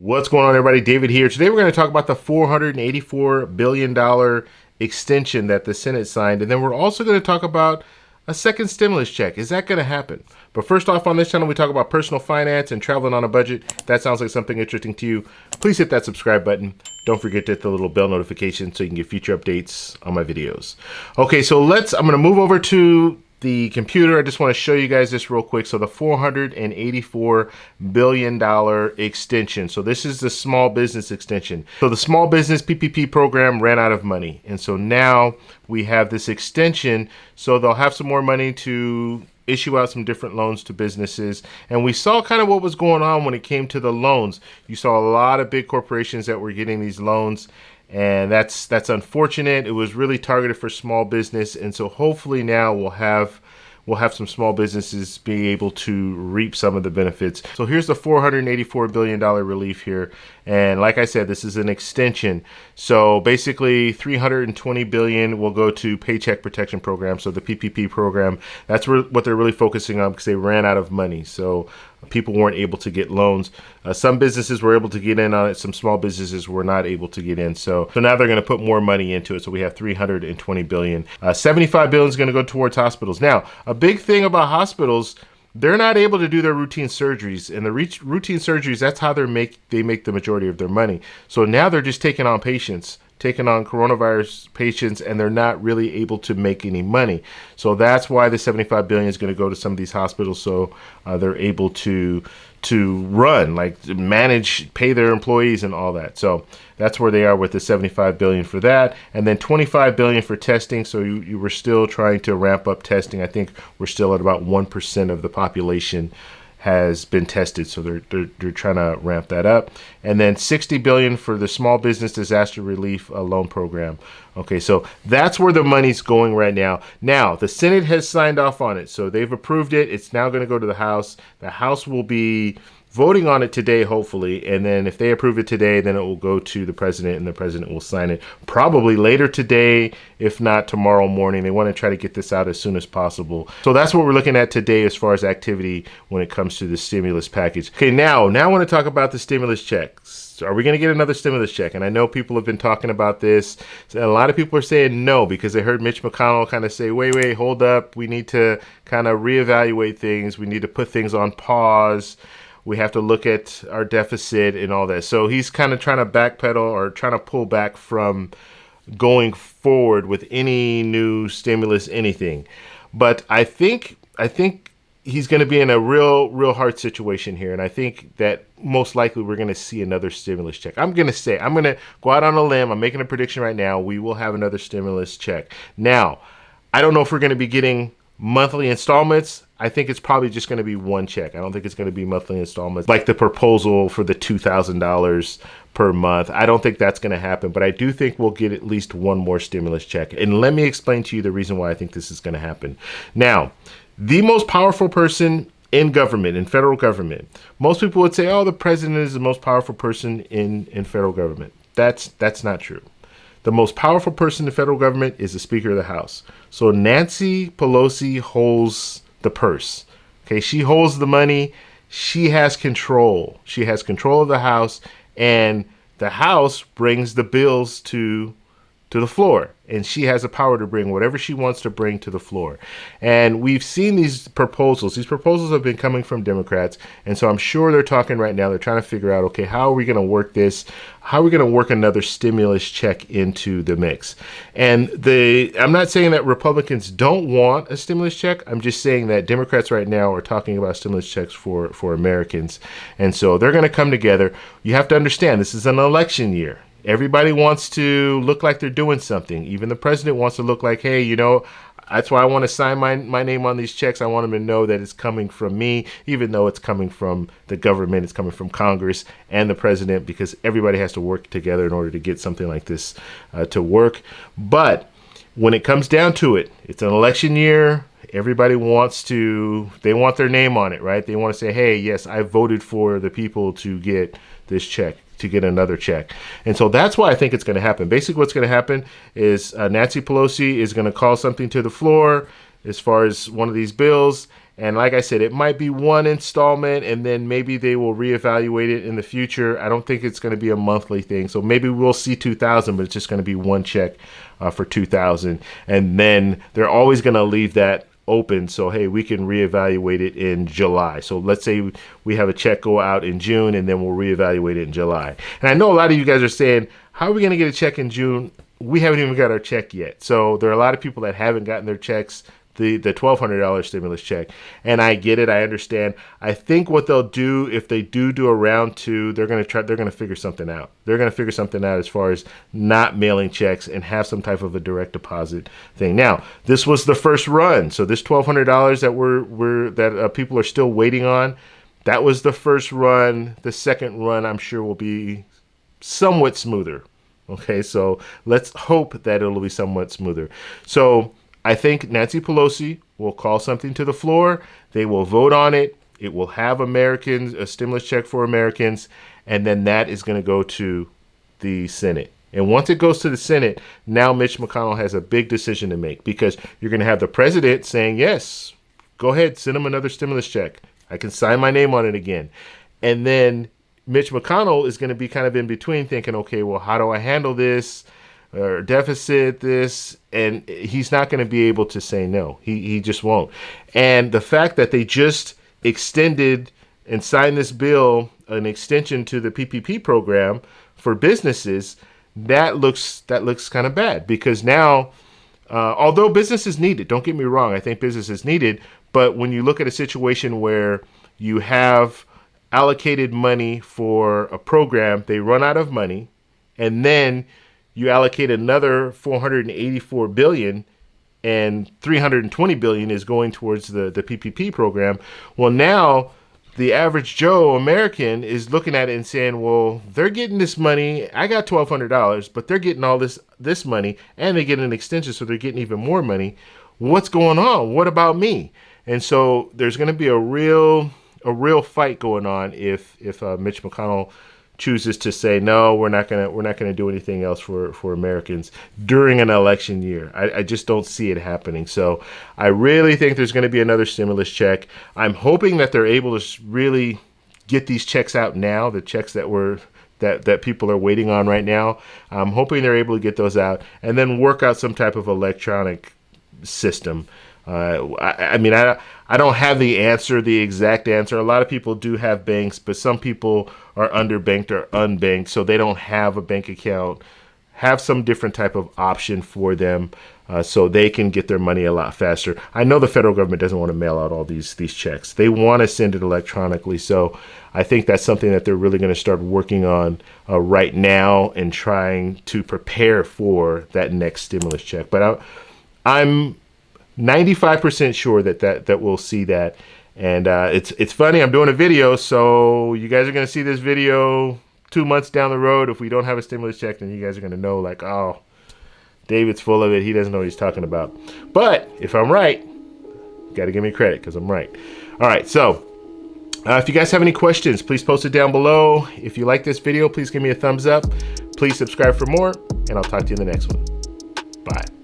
What's going on, everybody? David here. Today we're going to talk about the $484 billion extension that the Senate signed, and then we're also going to talk about a second stimulus check. Is that going to happen? But first off, on this channel, we talk about personal finance and traveling on a budget. If that sounds like something interesting to you, please hit that subscribe button. Don't forget to hit the little bell notification so you can get future updates on my videos. Okay, so I'm going to move over to the computer. I just want to show you guys this real quick. So the $484 billion extension. So this is the small business extension. So the small business PPP program ran out of money. And so now we have this extension. So they'll have some more money to issue out some different loans to businesses. And we saw kind of what was going on when it came to the loans. You saw a lot of big corporations that were getting these loans. And that's unfortunate. It was really targeted for small business, and so hopefully now we'll have some small businesses be able to reap some of the benefits. So here's the $484 billion relief here, and like I said, this is an extension. So basically, $320 billion will go to Paycheck Protection Program, so the PPP program. That's what they're really focusing on because they ran out of money. So people weren't able to get loans. Some businesses were able to get in on it. Some small businesses were not able to get in. So now they're going to put more money into it. So we have $320 billion. $75 billion is going to go towards hospitals. Now, a big thing about hospitals, they're not able to do their routine surgeries, and the routine surgeries, that's how they make the majority of their money. So now they're just taking on coronavirus patients, and they're not really able to make any money. So that's why the $75 billion is going to go to some of these hospitals, so they're able to run, like manage, pay their employees and all that. So that's where they are with the $75 billion for that, and then $25 billion for testing. So you were still trying to ramp up testing. I think we're still at about 1% of the population has been tested, so they're trying to ramp that up. And then $60 billion for the Small Business Disaster Relief Loan Program. Okay, so that's where the money's going right now. Now, the Senate has signed off on it, so they've approved it. It's now going to go to the House. The House will be voting on it today, hopefully, and then if they approve it today, then it will go to the president, and the president will sign it probably later today, if not tomorrow morning. They want to try to get this out as soon as possible. So that's what we're looking at today as far as activity when it comes to the stimulus package. Okay, now I want to talk about the stimulus checks. Are we going to get another stimulus check? And I know people have been talking about this. A lot of people are saying no because they heard Mitch McConnell kind of say, wait, hold up. We need to kind of reevaluate things. We need to put things on pause. We have to look at our deficit and all that. So he's kind of trying to backpedal or trying to pull back from going forward with any new stimulus, anything. But I think he's going to be in a real hard situation here. And I think that most likely we're going to see another stimulus check. I'm going to go out on a limb. I'm making a prediction right now. We will have another stimulus check. Now, I don't know if we're going to be getting monthly installments. I think it's probably just going to be one check. I don't think it's going to be monthly installments like the proposal for the $2,000 per month. I don't think that's going to happen, but I do think we'll get at least one more stimulus check. And let me explain to you the reason why I think this is going to happen. Now, the most powerful person in government, in federal government, most people would say, oh, the president is the most powerful person in federal government. That's not true. The most powerful person in the federal government is the Speaker of the House. So Nancy Pelosi holds the purse. Okay, she holds the money. She has control. She has control of the House, and the House brings the bills to the floor, and she has the power to bring whatever she wants to bring to the floor. And we've seen these proposals. These proposals have been coming from Democrats, and so I'm sure they're talking right now. They're trying to figure out, okay, how are we going to work this? How are we going to work another stimulus check into the mix? And I'm not saying that Republicans don't want a stimulus check. I'm just saying that Democrats right now are talking about stimulus checks for Americans, and so they're going to come together. You have to understand, this is an election year. Everybody wants to look like they're doing something. Even the president wants to look like, hey, that's why I want to sign my name on these checks. I want them to know that it's coming from me, even though it's coming from the government, it's coming from Congress and the president, because everybody has to work together in order to get something like this to work. But when it comes down to it, it's an election year. Everybody they want their name on it, right? They want to say, hey, yes, I voted for the people to get this check, to get another check. And so that's why I think it's going to happen. Basically, what's going to happen is Nancy Pelosi is going to call something to the floor as far as one of these bills, And like I said, it might be one installment and then maybe they will reevaluate it in the future. I don't think it's going to be a monthly thing. So maybe we'll see 2,000, but it's just going to be one check for 2,000. And then they're always going to leave that open. So, hey, we can reevaluate it in July. So let's say we have a check go out in June and then we'll reevaluate it in July. And I know a lot of you guys are saying, how are we going to get a check in June? We haven't even got our check yet. So there are a lot of people that haven't gotten their checks, the $1,200 stimulus check. And I get it. I understand. I think what they'll do, if they do a round two, they're going to figure something out. They're going to figure something out as far as not mailing checks and have some type of a direct deposit thing. Now, this was the first run. So this $1,200 that people are still waiting on, that was the first run. The second run, I'm sure, will be somewhat smoother. Okay, so let's hope that it'll be somewhat smoother. So I think Nancy Pelosi will call something to the floor. They will vote on it. It will have a stimulus check for Americans, and then that is going to go to the Senate. And once it goes to the Senate, now Mitch McConnell has a big decision to make, because you're going to have the president saying, yes, go ahead, send him another stimulus check. I can sign my name on it again. And then Mitch McConnell is going to be kind of in between thinking, okay, well, how do I handle this or deficit this? And he's not going to be able to say no. He just won't. And the fact that they just extended and signed this bill, an extension to the PPP program for businesses, that looks kind of bad, because now, although business is needed, don't get me wrong, I think business is needed, but when you look at a situation where you have allocated money for a program, they run out of money, and then you allocate another $484 billion, and $320 billion is going towards the PPP program. Well, now the average Joe American is looking at it and saying, well, they're getting this money. I got $1,200, but they're getting all this money, and they get an extension, so they're getting even more money. What's going on? What about me? And so there's going to be a real fight going on if Mitch McConnell chooses to say no, we're not gonna do anything else for Americans during an election year. I just don't see it happening. So I really think there's going to be another stimulus check. I'm hoping that they're able to really get these checks out now, the checks that people are waiting on right now. I'm hoping they're able to get those out and then work out some type of electronic system. I mean, I don't have the exact answer. A lot of people do have banks, but some people are underbanked or unbanked, so they don't have a bank account. Have some different type of option for them so they can get their money a lot faster. I know the federal government doesn't want to mail out all these checks. They want to send it electronically, so I think that's something that they're really going to start working on right now and trying to prepare for that next stimulus check. But I'm 95% sure that we'll see that. And it's funny, I'm doing a video, so you guys are going to see this video 2 months down the road. If we don't have a stimulus check, then you guys are going to know, like, oh, David's full of it. He doesn't know what he's talking about. But if I'm right, you got to give me credit because I'm right. All right, so if you guys have any questions, please post it down below. If you like this video, please give me a thumbs up. Please subscribe for more, and I'll talk to you in the next one. Bye.